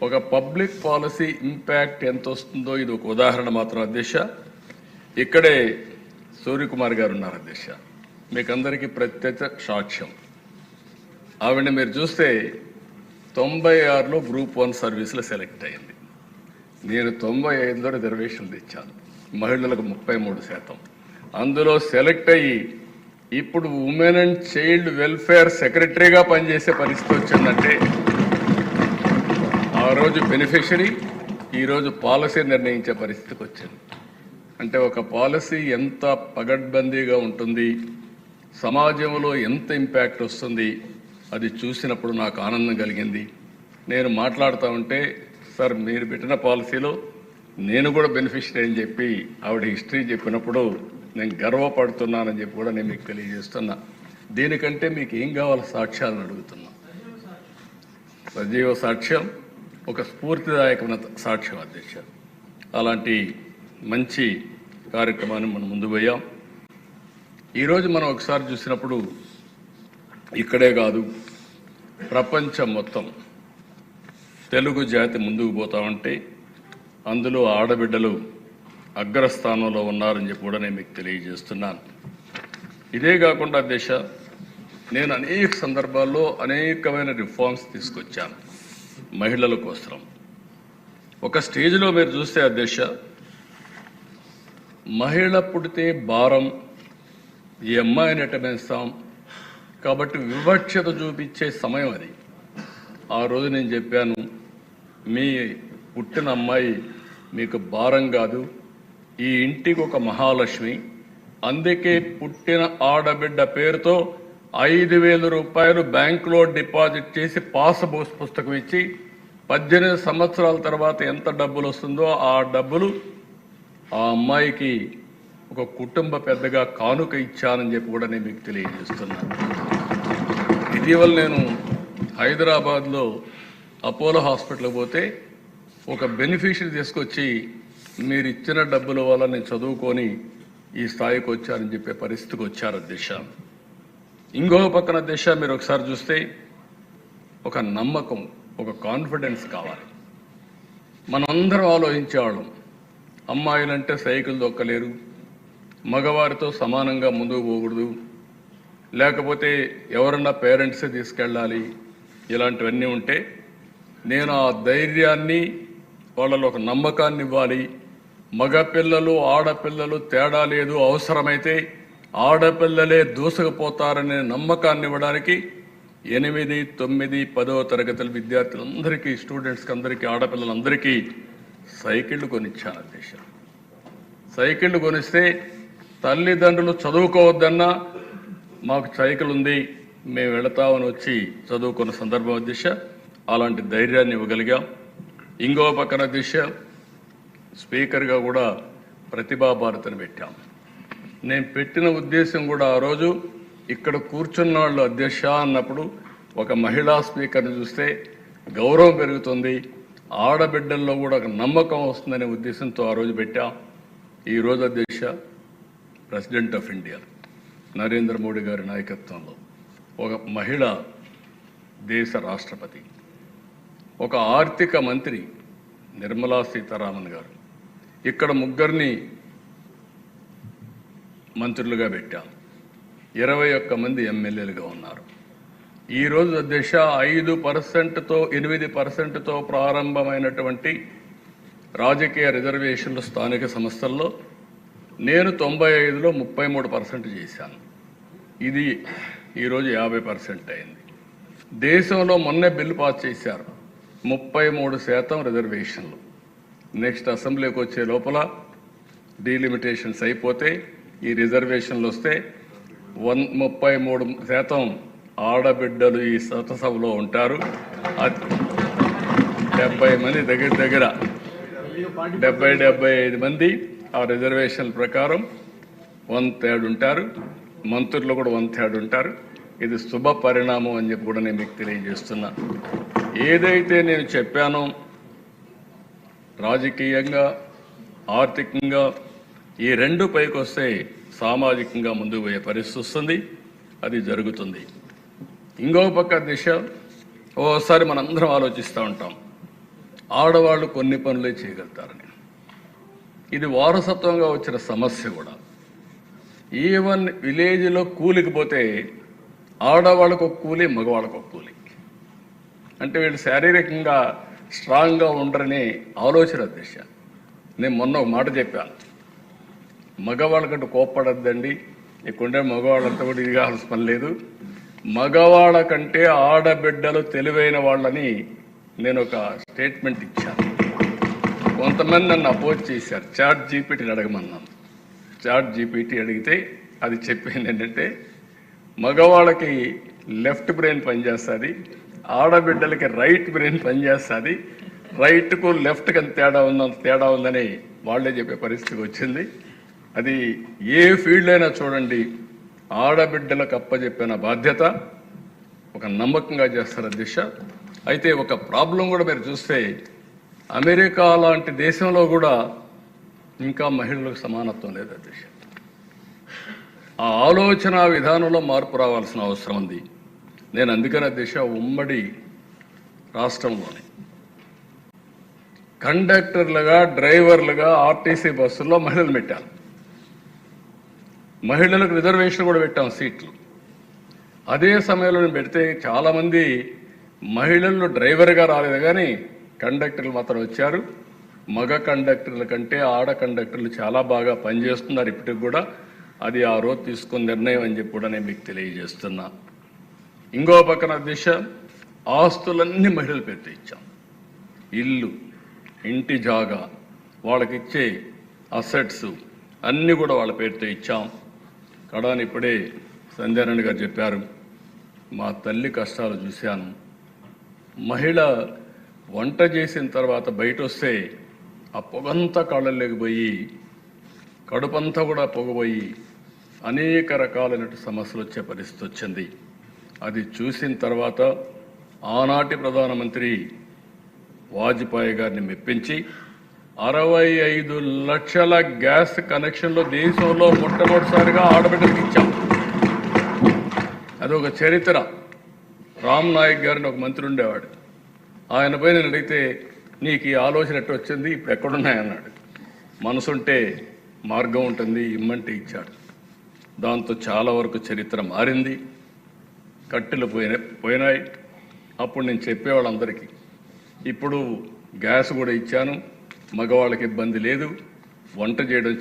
ఒక public policy impact ఎంత వస్తుందో ఇది ఒక ఉదాహరణ మాత్రం అధ్యక్ష. ఇక్కడే సూర్యకుమార్ గారు ఉన్నారు అధ్యక్ష, మీకు అందరికీ ప్రత్యక్ష సాక్ష్యం. ఆవిడ మీరు చూస్తే 96లో గ్రూప్ 1 సర్వీసులో సెలెక్ట్ అయింది. నేను 95లో రిజర్వేషన్లు ఇచ్చాను, మహిళలకు 33%. అందులో సెలెక్ట్ అయ్యి ఇప్పుడు ఉమెన్ అండ్ చైల్డ్ వెల్ఫేర్ సెక్రటరీగా పనిచేసే పరిస్థితి వచ్చిందంటే ఆ రోజు బెనిఫిషరీ, ఈరోజు పాలసీ నిర్ణయించే పరిస్థితికి వచ్చింది. అంటే ఒక పాలసీ ఎంత పగడ్బందీగా ఉంటుంది, సమాజంలో ఎంత ఇంపాక్ట్ వస్తుంది, అది చూసినప్పుడు నాకు ఆనందం కలిగింది. నేను మాట్లాడుతూ ఉంటే సార్ మీరు పెట్టిన పాలసీలో నేను కూడా బెనిఫిషరీ అని చెప్పి ఆవిడ హిస్టరీ చెప్పినప్పుడు నేను గర్వపడుతున్నానని చెప్పి కూడా నేను మీకు తెలియజేస్తున్నా. దీనికంటే మీకు ఏం కావాలి సాక్ష్యాలను అడుగుతున్నా. సజీవ సాక్ష్యం, ఒక స్ఫూర్తిదాయకమైన సాక్ష్యం అధ్యక్ష. అలాంటి మంచి కార్యక్రమాన్ని మనం ముందు పోయాం. ఈరోజు మనం ఒకసారి చూసినప్పుడు ఇక్కడే కాదు ప్రపంచం మొత్తం తెలుగు జాతి ముందుకు పోతా ఉంటే అందులో ఆడబిడ్డలు అగ్రస్థానంలో ఉన్నారని చెప్పి కూడా నేను మీకు తెలియజేస్తున్నాను. ఇదే కాకుండా అధ్యక్ష, నేను అనేక సందర్భాల్లో అనేకమైన రిఫార్మ్స్ తీసుకొచ్చాను మహిళల కోసం. ఒక స్టేజ్లో మీరు చూస్తే అధ్యక్ష, మహిళ పుడితే భారం, ఈ అమ్మాయిని ఎటమేస్తాం కాబట్టి వివక్షత చూపించే సమయం అది. ఆ రోజు నేను చెప్పాను, మీ పుట్టిన అమ్మాయి మీకు భారం కాదు, ఈ ఇంటికి ఒక మహాలక్ష్మి. అందుకే పుట్టిన ఆడబిడ్డ పేరుతో 5,000 రూపాయలు బ్యాంకులో డిపాజిట్ చేసి పాస్బుక్ పుస్తకం ఇచ్చి 18 సంవత్సరాల తర్వాత ఎంత డబ్బులు వస్తుందో ఆ డబ్బులు ఆ అమ్మాయికి ఒక కుటుంబ పెద్దగా కానుక ఇచ్చానని చెప్పి కూడా నేను మీకు తెలియజేస్తున్నాను. ఇటీవల నేను హైదరాబాద్లో అపోలో హాస్పిటల్కి పోతే ఒక బెనిఫిషరీ తీసుకొచ్చి మీరు ఇచ్చిన డబ్బుల వల్ల నేను చదువుకొని ఈ స్థాయికి వచ్చారని చెప్పే పరిస్థితికి వచ్చారు అధ్యక్ష. ఇంకో పక్కన అధ్యక్ష మీరు ఒకసారి చూస్తే ఒక నమ్మకం, ఒక కాన్ఫిడెన్స్ కావాలి. మనందరం ఆలోచించేవాళ్ళం, అమ్మాయిలంటే సైకిల్ దొక్కలేరు, మగవారితో సమానంగా ముందుకు పోకూడదు, లేకపోతే ఎవరన్నా పేరెంట్సే తీసుకెళ్ళాలి, ఇలాంటివన్నీ ఉంటే నేను ఆ ధైర్యాన్ని వాళ్ళలో ఒక నమ్మకాన్ని ఇవ్వాలి. మగపిల్లలు ఆడపిల్లలు తేడా లేదు, అవసరమైతే ఆడపిల్లలే దూసుకుపోతారనే నమ్మకాన్ని ఇవ్వడానికి 8, 9, 10వ తరగతుల విద్యార్థులందరికీ, స్టూడెంట్స్కి అందరికీ, ఆడపిల్లలందరికీ సైకిళ్ళు కొనిచ్చాను అధ్యక్ష. సైకిళ్ళు కొనిస్తే తల్లిదండ్రులు చదువుకోవద్దన్నా మాకు సైకిల్ ఉంది మేము వెళతామని వచ్చి చదువుకున్న సందర్భం అధ్యక్ష. అలాంటి ధైర్యాన్ని ఇవ్వగలిగాం. ఇంకో పక్కన అధ్యక్ష స్పీకర్గా కూడా ప్రతిభా భారతిని పెట్టాం. నేను పెట్టిన ఉద్దేశం కూడా ఆ రోజు ఇక్కడ కూర్చున్న వాళ్ళు అధ్యక్ష అన్నప్పుడు ఒక మహిళా స్పీకర్ని చూస్తే గౌరవం పెరుగుతుంది, ఆడబిడ్డల్లో కూడా ఒక నమ్మకం వస్తుందనే ఉద్దేశంతో ఆ రోజు పెట్టాం. ఈరోజు అధ్యక్ష president of India Narendra Modi గారి నాయకత్వంలో ఒక మహిళ దేశ రాష్ట్రపతి, ఒక ఆర్థిక మంత్రి నిర్మలా సీతారామన్ గారు, ఇక్కడ 3 మంత్రులుగా పెట్టాం, 21 మంది ఎమ్మెల్యేలుగా ఉన్నారు. ఈరోజు అధ్యక్ష 5%తో 8%తో ప్రారంభమైనటువంటి రాజకీయ రిజర్వేషన్లు స్థానిక సంస్థల్లో నేను 95లో 33% చేశాను. ఇది ఈరోజు 50% అయింది. దేశంలో మొన్నే బిల్లు పాస్ చేశారు, 33% రిజర్వేషన్లు. నెక్స్ట్ అసెంబ్లీకి వచ్చే లోపల డీలిమిటేషన్స్ అయిపోతే ఈ రిజర్వేషన్లు వస్తే 33% ఆడబిడ్డలు ఈ చట్టసభలో ఉంటారు. 70 మంది దగ్గర 75 మంది ఆ రిజర్వేషన్ల ప్రకారం 1/3 ఉంటారు. మంత్రులు కూడా 1/3 ఉంటారు. ఇది శుభ పరిణామం అని చెప్పి కూడా నేను మీకు తెలియజేస్తున్నా. ఏదైతే నేను చెప్పానో రాజకీయంగా, ఆర్థికంగా ఈ 2 పైకి వస్తే సామాజికంగా ముందుకు పోయే పరిస్థితి వస్తుంది, అది జరుగుతుంది. ఇంకో పక్క దిశ ఓసారి మనందరం ఆలోచిస్తూ ఉంటాం, ఆడవాళ్ళు కొన్ని పనులే చేయగలుగుతారని. ఇది వారసత్వంగా వచ్చిన సమస్య కూడా. ఈవెన్ విలేజ్లో కూలికి పోతే ఆడవాళ్ళకు ఒక కూలి, మగవాళ్ళకు ఒక కూలి. అంటే వీళ్ళు శారీరకంగా స్ట్రాంగ్గా ఉండరనే ఆలోచన దిశ. నేను మొన్న ఒక మాట చెప్పాను, మగవాళ్ళకంటూ కోప్పడద్దండి, ఇక్కడుండే మగవాళ్ళంతా కూడా ఇది కావాల్సిన పని లేదు, మగవాళ్ళ కంటే ఆడబిడ్డలు తెలివైన వాళ్ళని నేను ఒక స్టేట్మెంట్ ఇచ్చాను. కొంతమంది నన్ను అపోజ్ చేశారు, చాట్ జీపీటీని అడగమన్నాను. చాట్ జీపీటీ అడిగితే అది చెప్పింది ఏంటంటే, మగవాళ్ళకి లెఫ్ట్ బ్రెయిన్ పనిచేస్తుంది, ఆడబిడ్డలకి రైట్ బ్రెయిన్ పనిచేస్తుంది, రైట్కు లెఫ్ట్కి అంత తేడా ఉందని వాళ్ళే చెప్పే పరిస్థితికి వచ్చింది. అది ఏ ఫీల్డ్ అయినా చూడండి, ఆడబిడ్డలకు అప్పచెప్పిన బాధ్యత ఒక నమ్మకంగా చేస్తారు అధ్యక్ష. అయితే ఒక ప్రాబ్లం కూడా మీరు చూస్తే, అమెరికా లాంటి దేశంలో కూడా ఇంకా మహిళలకు సమానత్వం లేదు అధ్యక్ష. ఆ ఆలోచన విధానంలో మార్పు రావాల్సిన అవసరం ఉంది. నేను అందుకని అధ్యక్ష, ఉమ్మడి రాష్ట్రంలోని కండక్టర్లుగా, డ్రైవర్లుగా ఆర్టీసీ బస్సుల్లో మహిళలు పెట్టాను. మహిళలకు రిజర్వేషన్ కూడా పెట్టాం సీట్లు. అదే సమయంలో నేను పెడితే చాలామంది మహిళలు డ్రైవర్గా రాలేదు, కానీ కండక్టర్లు మాత్రం వచ్చారు. మగ కండక్టర్ల కంటే ఆడ కండక్టర్లు చాలా బాగా పనిచేస్తున్నారు ఇప్పటికి కూడా. అది ఆ రోజు తీసుకున్న నిర్ణయం అని చెప్పి కూడా నేను మీకు తెలియజేస్తున్నా. ఇంకో పక్కన దిశ, ఆస్తులన్నీ మహిళల పేరుతో ఇచ్చాం. ఇల్లు, ఇంటి జాగా, వాళ్ళకిచ్చే అసెట్స్ అన్నీ కూడా వాళ్ళ పేరుతో ఇచ్చాం. కడాని ఇప్పుడే సంధ్యారాణి గారు చెప్పారు, మా తల్లి కష్టాలు చూశాను. మహిళ వంట చేసిన తర్వాత బయట వస్తే ఆ పొగంతా కాళ్ళలోకి పోయి, కడుపంతా కూడా పొగపోయి అనేక రకాలైన సమస్యలు వచ్చే పరిస్థితి వచ్చింది. అది చూసిన తర్వాత ఆనాటి ప్రధానమంత్రి వాజ్పేయి గారిని మెప్పించి 65 లక్షల గ్యాస్ కనెక్షన్లు దేశంలో మొట్టమొదటిసారిగా ఆడబిడ్డలకు ఇచ్చాం. అదొక చరిత్ర. రామ్ నాయక్ గారిని ఒక మంత్రి ఉండేవాడు, ఆయనపై నేను అడిగితే, నీకు ఈ ఆలోచన ఎట్టు వచ్చింది, ఇప్పుడు ఎక్కడున్నాయన్నాడు. మనసుంటే మార్గం ఉంటుంది, ఇమ్మంటే ఇచ్చాడు. దాంతో చాలా వరకు చరిత్ర మారింది, కట్టెలు పోయినాయి. అప్పుడు నేను చెప్పేవాళ్ళందరికీ, ఇప్పుడు గ్యాస్ కూడా ఇచ్చాను, మగవాళ్ళకి ఇబ్బంది లేదు, వంట చేయడం